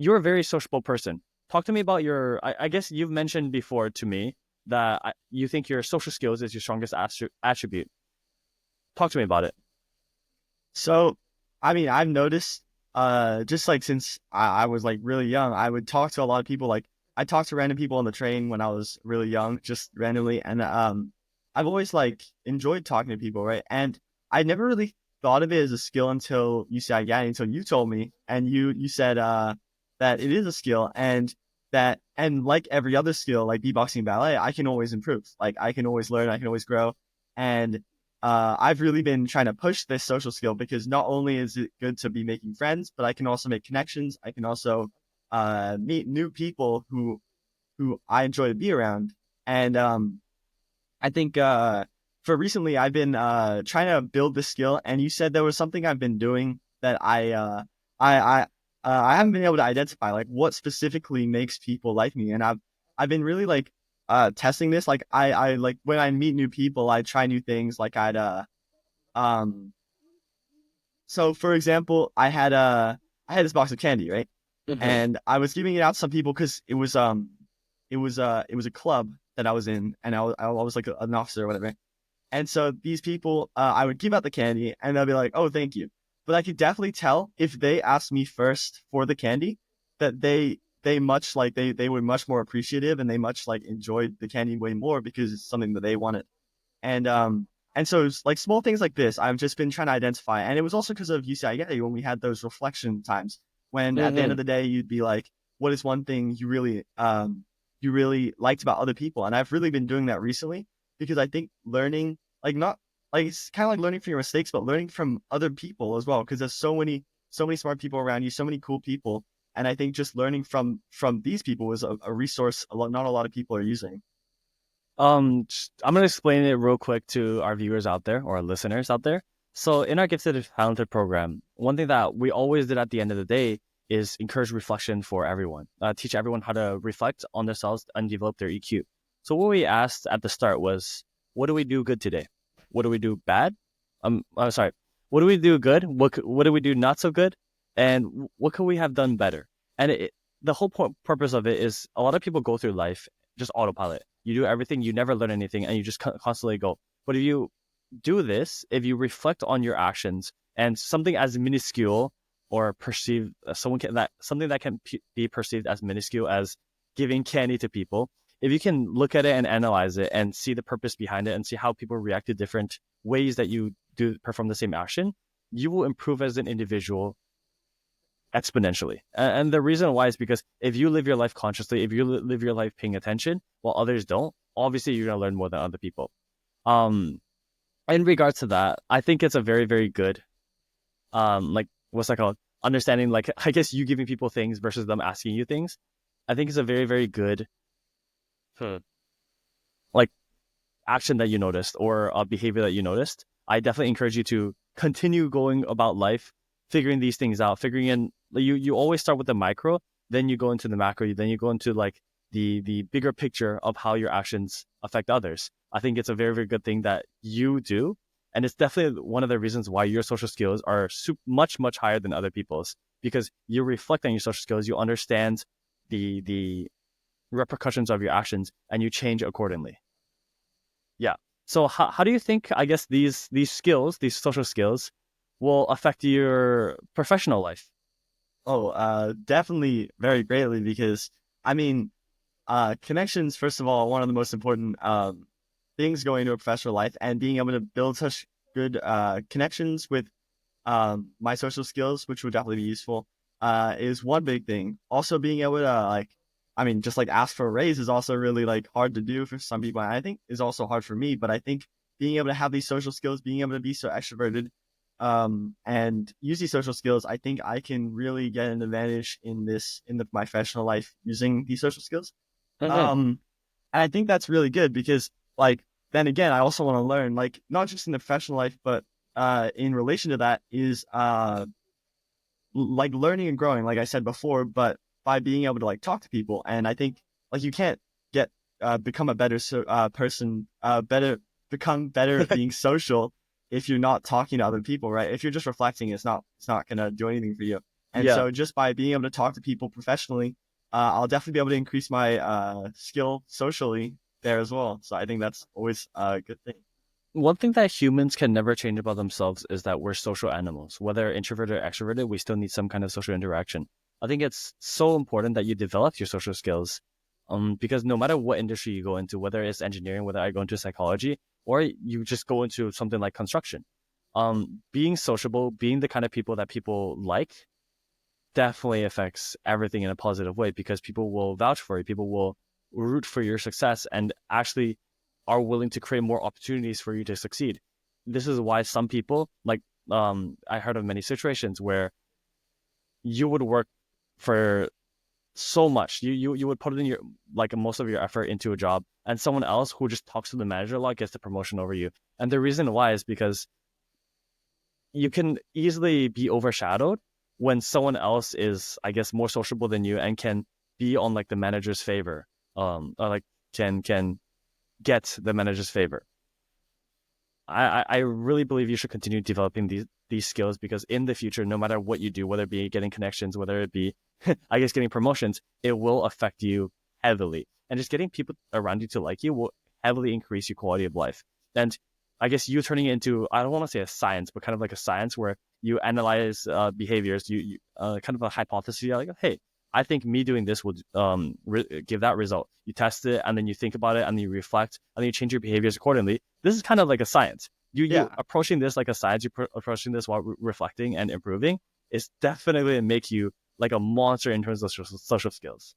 you're a very sociable person. Talk to me about I guess you've mentioned before to me that you think your social skills is your strongest attribute. Talk to me about it. So, I mean, I've noticed, just like since I was like really young, I would talk to a lot of people. Like I talked to random people on the train when I was really young, just randomly, and I've always like enjoyed talking to people, right? And I never really thought of it as a skill until you said, yeah, until you told me, and you said that it is a skill, and that and like every other skill, like beatboxing and ballet, I can always improve. Like I can always learn, I can always grow, and I've really been trying to push this social skill because not only is it good to be making friends, but I can also make connections. I can also meet new people who I enjoy to be around. And I think for recently, I've been trying to build this skill. And you said there was something I've been doing that I I I haven't been able to identify, like what specifically makes people like me. And I've been really like testing this. Like I like when I meet new people, I try new things. Like um so for example, I had this box of candy, right? Mm-hmm. And I was giving it out to some people because it was a club that I was in, and I was like an officer or whatever. And so these people, I would give out the candy, and they'll be like, "Oh, thank you." But I could definitely tell if they asked me first for the candy, that they were much more appreciative, and they much like enjoyed the candy way more because it's something that they wanted. And so it's like small things like this I've just been trying to identify. And it was also because of UCI when we had those reflection times when at the end Mm-hmm. of the day you'd be like, what is one thing you really liked about other people? And I've really been doing that recently because I think learning, like not like it's kind of like learning from your mistakes, but learning from other people as well. Because there's so many smart people around you, so many cool people. And I think just learning from these people is a resource not a lot of people are using. I'm gonna explain it real quick to our viewers out there or our listeners out there. So, in our gifted and talented program, one thing that we always did at the end of the day is encourage reflection for everyone. Teach everyone how to reflect on themselves and develop their EQ. So, what we asked at the start was, what do we do good today? What do we do bad? I'm sorry. What do we do good? What do we do not so good? And what could we have done better? And the whole purpose of it is a lot of people go through life just autopilot. You do everything, you never learn anything, and you just constantly go. But if you do this, if you reflect on your actions and something as minuscule or perceived, something that can be perceived as minuscule as giving candy to people, if you can look at it and analyze it and see the purpose behind it and see how people react to different ways that you do perform the same action, you will improve as an individual exponentially. And the reason why is because if you live your life consciously, if you live your life paying attention while others don't, obviously you're going to learn more than other people. Um, in regards to that, I think it's a very, very good, like, what's that called? Understanding, like, I guess you giving people things versus them asking you things. I think it's a very, very good, hmm, like, action that you noticed or a behavior that you noticed. I definitely encourage you to continue going about life, figuring these things out, figuring in. You always start with the micro, then you go into the macro, then you go into like the bigger picture of how your actions affect others. I think it's a very, very good thing that you do, and it's definitely one of the reasons why your social skills are much higher than other people's, because you reflect on your social skills, you understand the repercussions of your actions, and you change accordingly. Yeah. So how do you think, I guess, these skills, these social skills, will affect your professional life? Oh, definitely very greatly because I mean, connections, first of all, one of the most important things going into a professional life, and being able to build such good connections with my social skills, which would definitely be useful, is one big thing. Also, being able to I mean, just like ask for a raise is also really like hard to do for some people. And I think is also hard for me, but I think being able to have these social skills, being able to be so extroverted, and use these social skills, I think I can really get an advantage in my professional life using these social skills. Mm-hmm. Um, and I think that's really good because, like, then again, I also want to learn, like, not just in the professional life, but in relation to that is like learning and growing, like I said before, but by being able to like talk to people. And I think like you can't get become a better person, become better at being social if you're not talking to other people, right? If you're just reflecting, it's not gonna do anything for you. And Yeah. so just by being able to talk to people professionally, I'll definitely be able to increase my skill socially there as well. So I think that's always a good thing. One thing that humans can never change about themselves is that we're social animals. Whether introverted or extroverted, we still need some kind of social interaction. I think it's so important that you develop your social skills. Because no matter what industry you go into, whether it's engineering, whether I go into psychology, or you just go into something like construction, being sociable, being the kind of people that people like, definitely affects everything in a positive way because people will vouch for you, people will root for your success, and actually are willing to create more opportunities for you to succeed. This is why some people like I heard of many situations where you would work for so much. You would put in your like most of your effort into a job, and someone else who just talks to the manager a lot gets the promotion over you. And the reason why is because you can easily be overshadowed when someone else is, I guess, more sociable than you and can be on like the manager's favor, or like can get the manager's favor. I really believe you should continue developing these skills because in the future, no matter what you do, whether it be getting connections, whether it be, I guess, getting promotions, it will affect you heavily. And just getting people around you to like you will heavily increase your quality of life. And I guess you turning it into, I don't want to say a science, but kind of like a science where you analyze behaviors, you kind of a hypothesis. You're like, hey, I think me doing this would give that result. You test it, and then you think about it, and then you reflect, and then you change your behaviors accordingly. This is kind of like a science. You Yeah. approaching this like a science, you approaching this while reflecting and improving is definitely make you like a monster in terms of social skills.